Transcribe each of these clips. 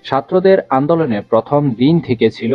ছাত্রদের আন্দোলনে প্রথম দিন থেকে ছিল,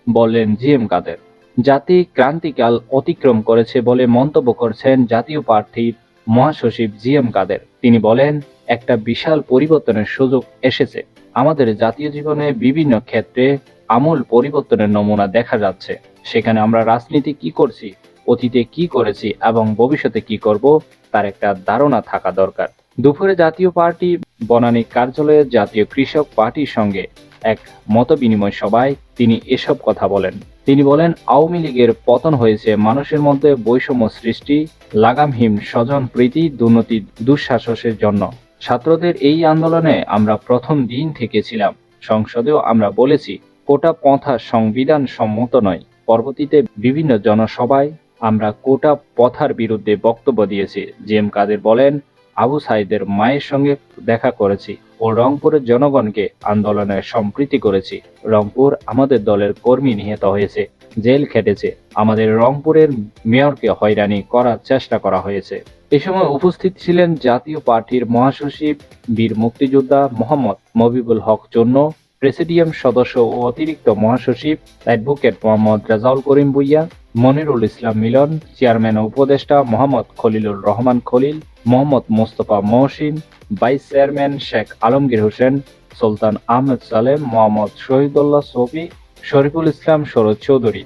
বললেন জিএম কাদের। জাতি ক্রান্তিকাল অতিক্রম করেছে বলে মন্তব্য করছেন জাতীয় পার্টির মহাসচিব জিএম কাদের। তিনি বলেন, একটা বিশাল পরিবর্তনের সুযোগ এসেছে। আমাদের জাতীয় জীবনে বিভিন্ন ক্ষেত্রে আমূল পরিবর্তনের নমুনা দেখা যাচ্ছে। সেখানে আমরা রাজনীতি কি করছি, অতীতে কি করেছি এবং ভবিষ্যতে কি করব তার একটা ধারণা থাকা দরকার। দুপুরে জাতীয় পার্টি বনানী কার্যালয়ে জাতীয় কৃষক পার্টির সঙ্গে এক মতবিনিময় সভায় তিনি এসব কথা বলেন। তিনি বলেন, আওয়ামী লীগের পতন হয়েছে মানুষের মধ্যে বৈষম্য সৃষ্টি, লাগামহীন স্বজন প্রীতি, দুর্নীতি, দুঃশাসনের জন্য। ছাত্রদের এই আন্দোলনে আমরা প্রথম দিন থেকে ছিলাম। সংসদেও আমরা বলেছি, কোটা প্রথা সংবিধান সম্মত নয়। পরবর্তীতে বিভিন্ন জনসভায় আমরা কোটা প্রথার বিরুদ্ধে বক্তব্য দিয়েছি। জিএম কাদের বলেন, আবু সাঈদের মায়ের সঙ্গে দেখা করেছি ও রংপুরের জনগণকে আন্দোলনে সম্পৃক্ত করেছি। রংপুর আমাদের দলের কর্মী নিহত হয়েছে, জেল খেটেছে। আমাদের রংপুরের মেয়রকে হয়রানি করার চেষ্টা করা হয়েছে। এ সময় উপস্থিত ছিলেন জাতীয় পার্টির মহাসচিব বীর মুক্তিযোদ্ধা মোহাম্মদ মবিবুল হক চূন্য, প্রেসিডিয়াম সদস্য ও অতিরিক্ত মহাসচিব অ্যাডভোকেট মোহাম্মদ রেজাউল করিম ভূঁইয়া, মনিরুল ইসলাম মিলন, চেয়ারম্যান ও উপদেষ্টা মোহাম্মদ খলিলুর রহমান খলিল, মোহাম্মদ মোস্তফা মহসিন, ভাইস চেয়ারম্যান শেখ আলমগীর হোসেন, সুলতান আহমেদ সালেম, মোহাম্মদ শহীদুল্লাহ সফি, শরীফুল ইসলাম সরোজ চৌধুরী।